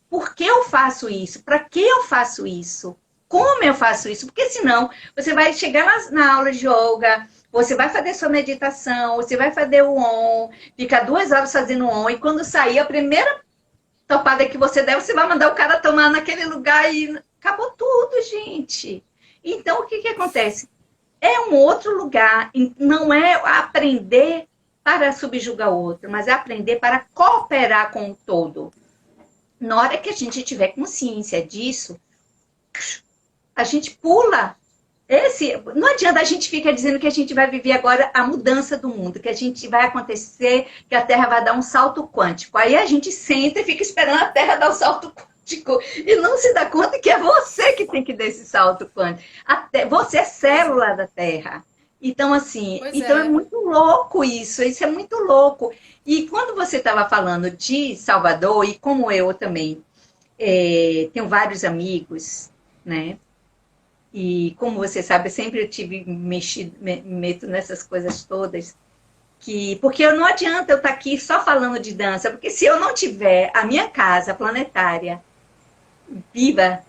por que eu faço isso, para que eu faço isso, como eu faço isso, porque senão você vai chegar na aula de yoga, você vai fazer sua meditação, você vai fazer o ficar 2 horas fazendo o e quando sair a primeira topada que você der, você vai mandar o cara tomar naquele lugar e acabou tudo, gente. Então, o que acontece? É um outro lugar, não é aprender para subjugar o outro, mas é aprender para cooperar com o todo. Na hora que a gente tiver consciência disso, a gente pula. Não adianta a gente ficar dizendo que a gente vai viver agora a mudança do mundo, que a gente vai acontecer, que a Terra vai dar um salto quântico. Aí a gente senta e fica esperando a Terra dar o salto quântico e não se dá conta que é você que tem que dar esse salto quântico. Você é célula da Terra. Então, assim, é muito louco isso é muito louco. E quando você estava falando de Salvador, e como eu também tenho vários amigos, né? E como você sabe, sempre eu tive meto nessas coisas todas. Porque não adianta eu estar aqui só falando de dança, porque se eu não tiver a minha casa planetária viva,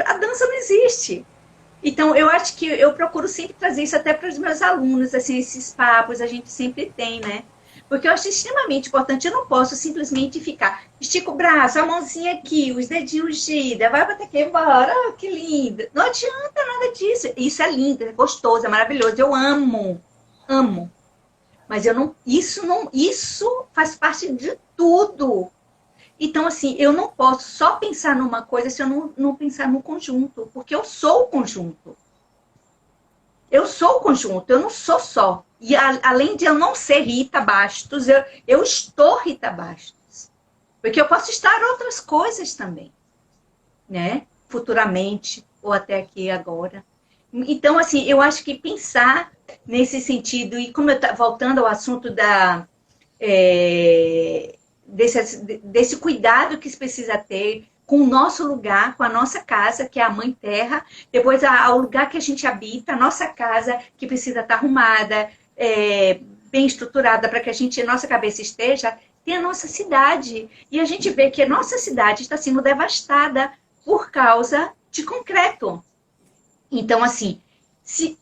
a dança não existe. Então, eu acho que eu procuro sempre trazer isso até para os meus alunos, assim, esses papos a gente sempre tem, né? Porque eu acho extremamente importante, eu não posso simplesmente ficar, estica o braço, a mãozinha aqui, os dedinhos gira, vai bater aqui embora, que lindo. Não adianta nada disso. Isso é lindo, é gostoso, é maravilhoso, eu amo. Mas isso faz parte de tudo. Então, assim, eu não posso só pensar numa coisa se eu não pensar no conjunto, porque eu sou o conjunto. Eu sou o conjunto, eu não sou só. E além de eu não ser Rita Bastos, eu estou Rita Bastos. Porque eu posso estar outras coisas também, né? Futuramente, ou até aqui agora. Então, assim, eu acho que pensar nesse sentido, e como voltando ao assunto desse cuidado que se precisa ter com o nosso lugar, com a nossa casa, que é a Mãe Terra, depois ao lugar que a gente habita, a nossa casa, que precisa estar arrumada, bem estruturada, para que nossa cabeça esteja, tem a nossa cidade. E a gente vê que a nossa cidade está sendo devastada por causa de concreto. Então, assim, se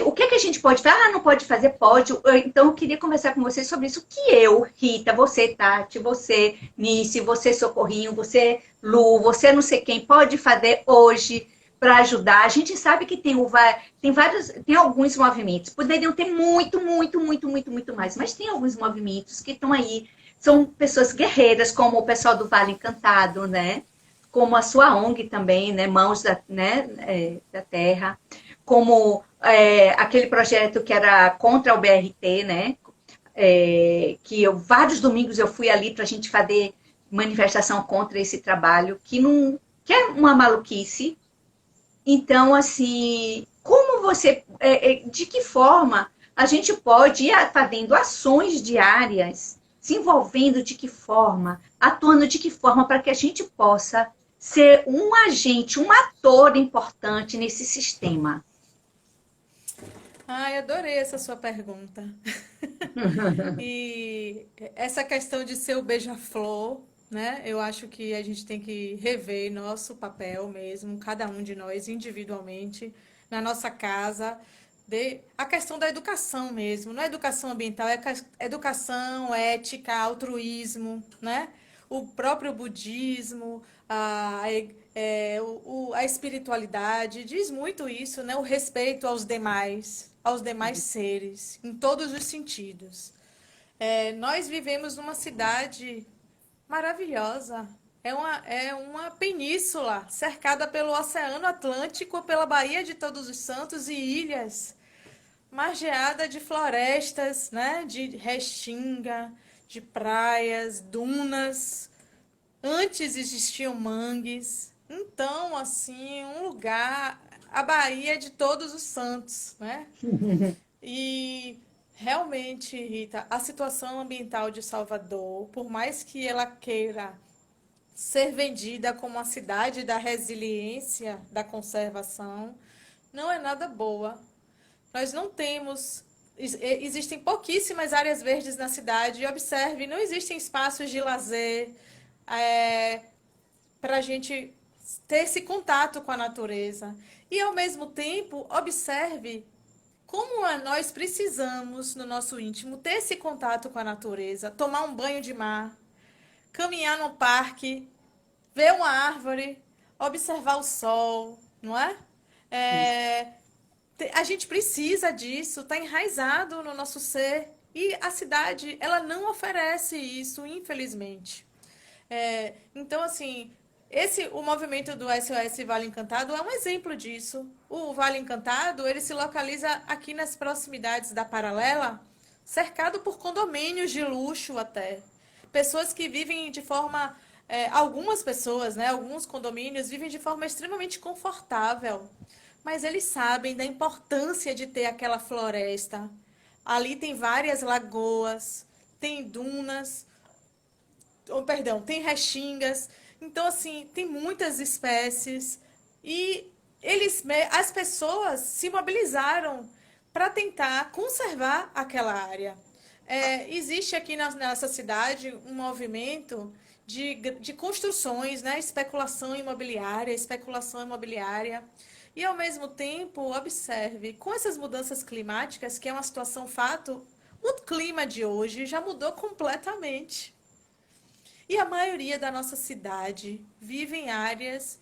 o que a gente pode fazer? Não pode fazer? Pode. Então, eu queria conversar com vocês sobre isso. Que eu, Rita, você, Tati, você, Nice, você, Socorrinho, você, Lu, você não sei quem, pode fazer hoje para ajudar. A gente sabe que tem alguns movimentos. Poderiam ter muito, muito, muito, muito, muito mais. Mas tem alguns movimentos que estão aí. São pessoas guerreiras, como o pessoal do Vale Encantado, né? Como a sua ONG também, né? Mãos da Terra, como aquele projeto que era contra o BRT, né? Vários domingos eu fui ali para a gente fazer manifestação contra esse trabalho, que é uma maluquice. Então, assim, de que forma a gente pode ir fazendo ações diárias, se envolvendo de que forma, atuando de que forma para que a gente possa ser um agente, um ator importante nesse sistema? Ai, adorei essa sua pergunta. E essa questão de ser o beija-flor, né? Eu acho que a gente tem que rever nosso papel mesmo, cada um de nós individualmente, na nossa casa. A questão da educação mesmo, não é educação ambiental, é educação, ética, altruísmo, né? O próprio budismo, a espiritualidade diz muito isso, né? O respeito aos demais seres, em todos os sentidos. Nós vivemos numa cidade maravilhosa. É uma península cercada pelo Oceano Atlântico, pela Baía de Todos os Santos e ilhas, margeada de florestas, né? De restinga, de praias, dunas. Antes existiam mangues. Então, assim, um lugar, a Baía de Todos os Santos, né? E realmente, Rita, a situação ambiental de Salvador, por mais que ela queira ser vendida como a cidade da resiliência, da conservação, não é nada boa. Nós não temos. Existem pouquíssimas áreas verdes na cidade. E observe, não existem espaços de lazer para a gente ter esse contato com a natureza. E, ao mesmo tempo, observe como nós precisamos, no nosso íntimo, ter esse contato com a natureza, tomar um banho de mar, caminhar no parque, ver uma árvore, observar o sol, não é? É, a gente precisa disso, está enraizado no nosso ser. E a cidade, ela não oferece isso, infelizmente. Então, assim, o movimento do SOS Vale Encantado é um exemplo disso. O Vale Encantado, ele se localiza aqui nas proximidades da Paralela, cercado por condomínios de luxo até. Pessoas que vivem de forma... algumas pessoas, né, alguns condomínios vivem de forma extremamente confortável, mas eles sabem da importância de ter aquela floresta. Ali tem várias lagoas, tem dunas, perdão, tem restingas. Então, assim, tem muitas espécies e as pessoas se mobilizaram para tentar conservar aquela área. Existe aqui nessa cidade um movimento de construções, né? Especulação imobiliária. E, ao mesmo tempo, observe, com essas mudanças climáticas, que é uma situação fato, o clima de hoje já mudou completamente. E a maioria da nossa cidade vive em áreas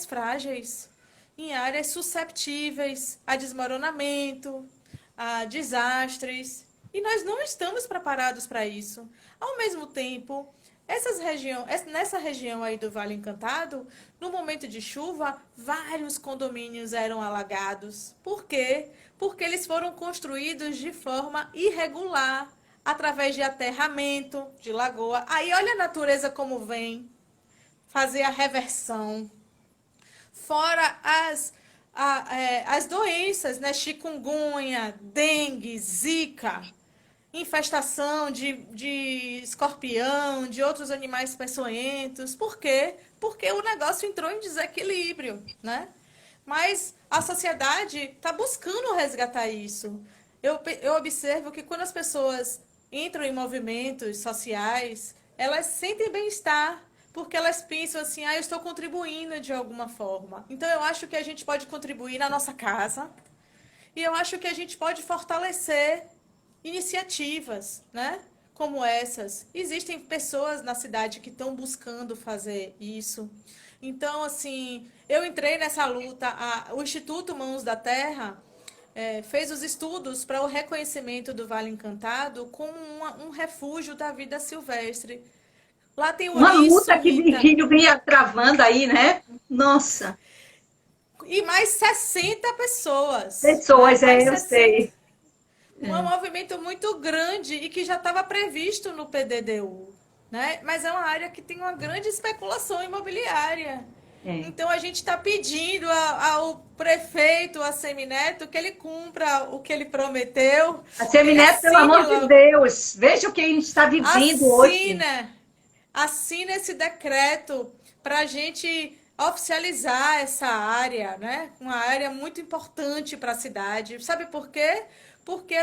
frágeis, em áreas susceptíveis a desmoronamento, a desastres. E nós não estamos preparados para isso. Ao mesmo tempo, nessa região aí do Vale Encantado, no momento de chuva, vários condomínios eram alagados. Por quê? Porque eles foram construídos de forma irregular, através de aterramento, de lagoa. Aí olha a natureza como vem fazer a reversão. Fora as doenças, né? Chikungunya, dengue, zika. infestação de escorpião, de outros animais peçonhentos. Por quê? Porque o negócio entrou em desequilíbrio, né? Mas a sociedade está buscando resgatar isso. Eu observo que quando as pessoas entram em movimentos sociais, elas sentem bem-estar, porque elas pensam assim, eu estou contribuindo de alguma forma. Então eu acho que a gente pode contribuir na nossa casa e eu acho que a gente pode fortalecer iniciativas, né? Como essas. Existem pessoas na cidade que estão buscando fazer isso. Então, assim, eu entrei nessa luta. O Instituto Mãos da Terra fez os estudos para o reconhecimento do Vale Encantado como um refúgio da vida silvestre. Lá tem Uma ouriço, luta que Rita, Virgílio vinha travando aí, né? Nossa, e mais 60 pessoas, né? pessoas, Mais eu 60. sei. Um movimento muito grande e que já estava previsto no PDDU, né? Mas é uma área que tem uma grande especulação imobiliária. É. Então a gente está pedindo ao prefeito, a Semineto, que ele cumpra o que ele prometeu, A que ele Semineto, pelo assine amor de logo, Deus, veja o que a gente está vivendo hoje. assina, assina esse decreto para a gente oficializar essa área, né? Uma área muito importante para a cidade. Sabe por quê? Porque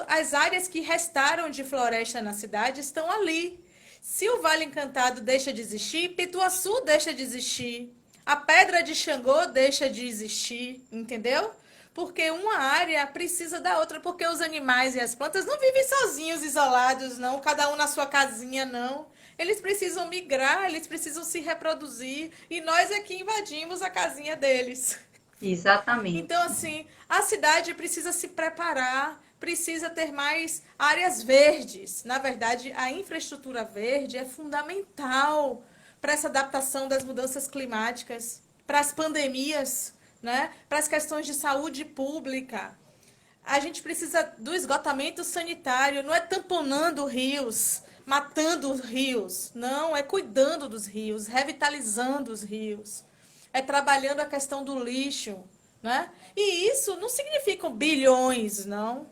as áreas que restaram de floresta na cidade estão ali. Se o Vale Encantado deixa de existir, Pituaçu deixa de existir, a Pedra de Xangô deixa de existir, entendeu? Porque uma área precisa da outra, porque os animais e as plantas não vivem sozinhos, isolados, não, cada um na sua casinha, não. Eles precisam migrar, eles precisam se reproduzir, e nós aqui invadimos a casinha deles. Exatamente. Então, assim, a cidade precisa se preparar, precisa ter mais áreas verdes. Na verdade, a infraestrutura verde é fundamental para essa adaptação das mudanças climáticas, para as pandemias, né? Para as questões de saúde pública. A gente precisa do esgotamento sanitário, não é tamponando rios, matando os rios, não, é cuidando dos rios, revitalizando os rios, é trabalhando a questão do lixo, né? E isso não significam bilhões, não,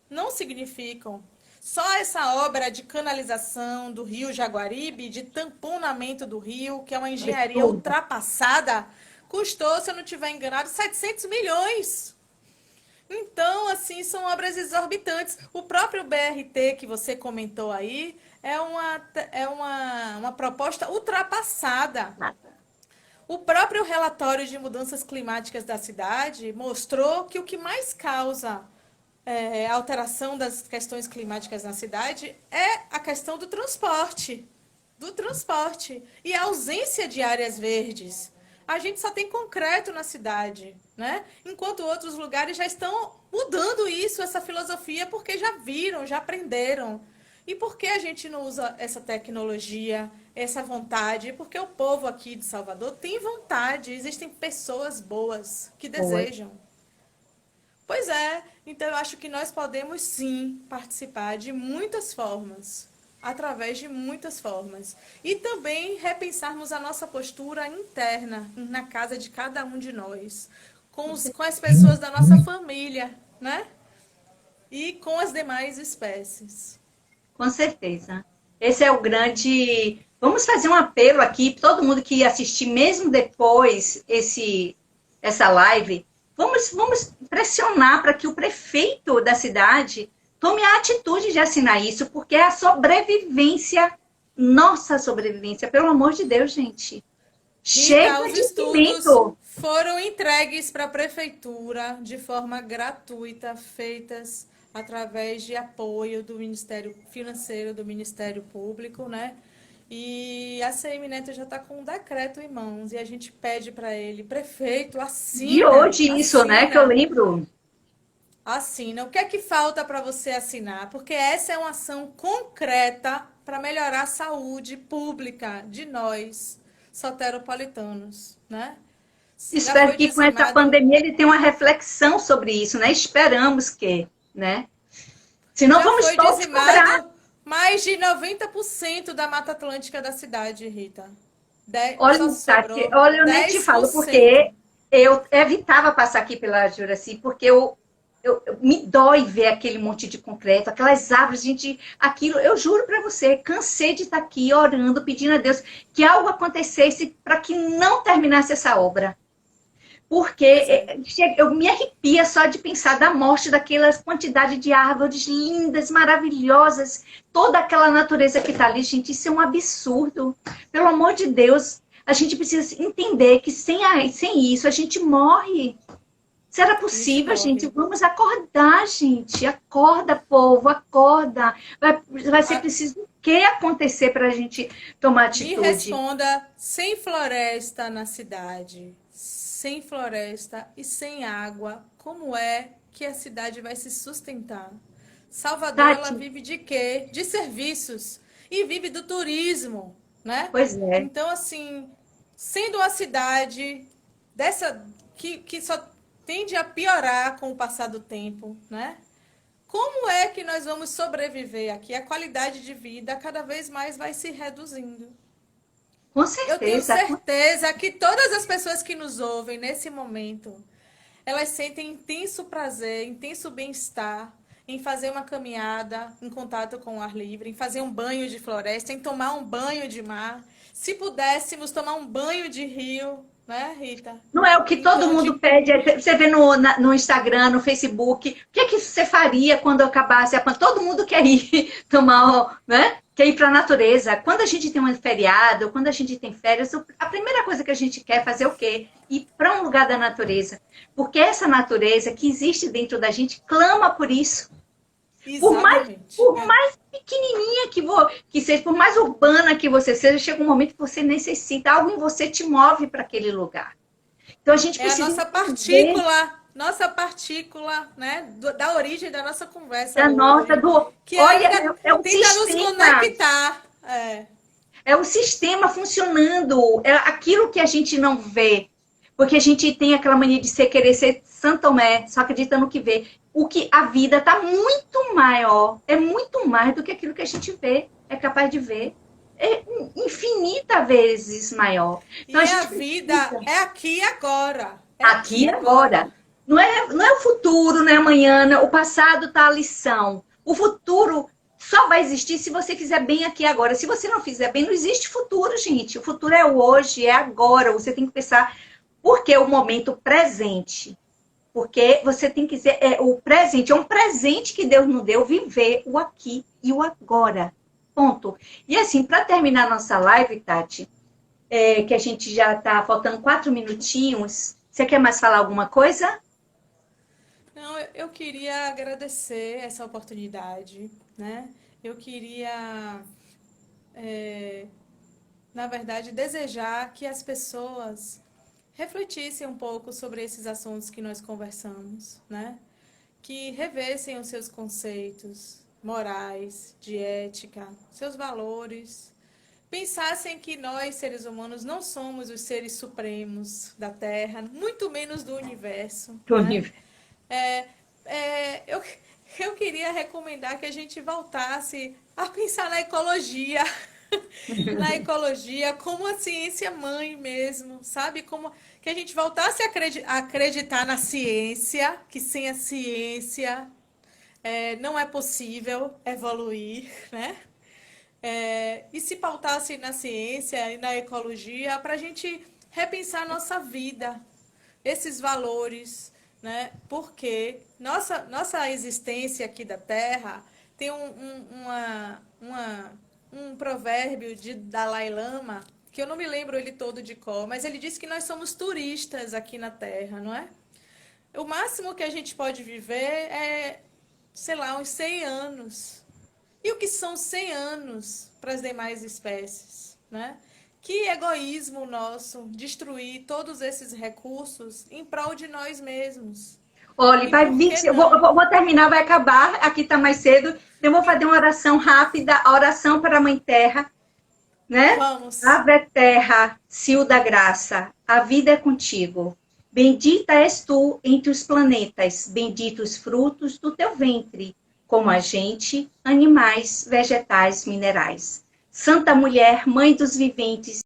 não significam. Só essa obra de canalização do rio Jaguaribe, de tamponamento do rio, que é uma É engenharia tudo. ultrapassada, custou, se eu não estiver enganado, 700 milhões. Então, assim, são obras exorbitantes. O próprio BRT que você comentou aí é uma proposta ultrapassada. O próprio relatório de mudanças climáticas da cidade mostrou que o que mais causa alteração das questões climáticas na cidade é a questão do transporte. Do transporte. E a ausência de áreas verdes. A gente só tem concreto na cidade, né? Enquanto outros lugares já estão mudando isso, essa filosofia, porque já viram, já aprenderam. E por que a gente não usa essa tecnologia, essa vontade? Porque o povo aqui de Salvador tem vontade, existem pessoas boas que Boa. desejam. Pois é, então eu acho que nós podemos sim participar de muitas formas, através de muitas formas. E também repensarmos a nossa postura interna, na casa de cada um de nós, com as pessoas da nossa família, né? E com as demais espécies. Com certeza. Esse é o grande. Vamos fazer um apelo aqui, todo mundo que assistir, mesmo depois essa live, vamos pressionar para que o prefeito da cidade tome a atitude de assinar isso, porque é a sobrevivência, nossa sobrevivência, pelo amor de Deus, gente. Rita, Chega os de estudos cimento. foram entregues para a prefeitura de forma gratuita, feitas através de apoio do Ministério Financeiro, do Ministério Público, né? E a CM Neto já está com um decreto em mãos e a gente pede para ele, prefeito, De assina, hoje isso, né, que eu assina, lembro. assina. O que é que falta para você assinar? Porque essa é uma ação concreta para melhorar a saúde pública de nós, soteropolitanos, né? Já Espero foi que com essa dizimado, pandemia ele tenha uma reflexão sobre isso, né? Esperamos que, né? Senão já vamos foi todos cobrar. dizimado mais de 90% da Mata Atlântica da cidade, Rita. Olha, Só Tati, sobrou olha, eu nem te falo, 10%. porque eu evitava passar aqui pela Juraci, porque Me dói ver aquele monte de concreto, aquelas árvores, gente, aquilo, eu juro para você, cansei de estar aqui orando, pedindo a Deus que algo acontecesse para que não terminasse essa obra. Porque Pois é. eu me arrepia só de pensar da morte daquela quantidade de árvores lindas, maravilhosas, toda aquela natureza que está ali, gente, isso é um absurdo. Pelo amor de Deus, a gente precisa entender que sem isso a gente morre. Será A gente possível, gente? morre. Vamos acordar, gente. Acorda, povo, acorda. Vai ser preciso o que acontecer para a gente tomar Me atitude? responda, sem floresta na cidade, sem floresta e sem água, como é que a cidade vai se sustentar? Salvador, ela Tati, vive de quê? De serviços. E vive do turismo, né? pois é. Então, assim, sendo uma cidade dessa que só tende a piorar com o passar do tempo, né? Como é que nós vamos sobreviver aqui? A qualidade de vida cada vez mais vai se reduzindo. Com Eu tenho certeza. certeza que todas as pessoas que nos ouvem nesse momento, elas sentem intenso prazer, intenso bem-estar em fazer uma caminhada em contato com o ar livre, em fazer um banho de floresta, em tomar um banho de mar. Se pudéssemos tomar um banho de rio, né, Rita? Não é o que todo Então, mundo de pede. Você vê no Instagram, no Facebook. O que é que você faria quando acabasse a pandemia? Todo mundo quer ir tomar, né? Quer ir para a natureza. Quando a gente tem um feriado, quando a gente tem férias, a primeira coisa que a gente quer fazer é o quê? Ir para um lugar da natureza. Porque essa natureza que existe dentro da gente clama por isso. Por mais, exatamente. por mais pequenininha que seja, por mais urbana que você seja, chega um momento que você necessita, algo em você te move para aquele lugar. Então a gente É a precisa entender nossa partícula, né, da origem da nossa conversa da nossa, hoje, do. que Olha, ainda é o tenta nos sistema, conectar. É. é o sistema funcionando, é aquilo que a gente não vê. Porque a gente tem aquela mania de querer ser Santo Tomé, só acredita no que vê. O que a vida está muito maior, é muito mais do que aquilo que a gente vê, é capaz de ver. É infinita vezes maior. Então E a a gente vida precisa é aqui e agora. É aqui aqui e e agora. agora. Não é o futuro, não é amanhã, não, o passado está a lição. O futuro só vai existir se você fizer bem aqui e agora. Se você não fizer bem, não existe futuro, gente. O futuro é o hoje, é agora. Você tem que pensar porque o momento presente. Porque você tem que dizer, o presente é um presente que Deus nos deu, viver o aqui e o agora. Ponto. E assim, para terminar nossa live, Tati, que a gente já está faltando 4 minutinhos, você quer mais falar alguma coisa? Não, eu queria agradecer essa oportunidade, né? Eu queria, na verdade, desejar que as pessoas refletissem um pouco sobre esses assuntos que nós conversamos, né? Que revessem os seus conceitos morais, de ética, seus valores, pensassem que nós, seres humanos, não somos os seres supremos da Terra, muito menos do universo, né? É, eu, eu queria recomendar que a gente voltasse a pensar na ecologia, na ecologia como a ciência mãe mesmo, sabe? Como que a gente voltasse a acreditar na ciência, que sem a ciência não é possível evoluir, né? E se pautasse na ciência e na ecologia para a gente repensar nossa vida, esses valores, né? Porque nossa existência aqui da Terra tem um provérbio de Dalai Lama, que eu não me lembro ele todo de cor, mas ele diz que nós somos turistas aqui na Terra, não é? O máximo que a gente pode viver é, sei lá, uns 100 anos. E o que são 100 anos para as demais espécies, né? Que egoísmo nosso destruir todos esses recursos em prol de nós mesmos. Olha, E vai por 20, que não? vou terminar, vai acabar, aqui está mais cedo. Eu vou fazer uma oração rápida, a oração para a Mãe Terra, né? Vamos. Ave Terra, Cio da Graça, a vida é contigo. Bendita és tu entre os planetas, benditos os frutos do teu ventre, como a gente, animais, vegetais, minerais. Santa Mulher, Mãe dos viventes,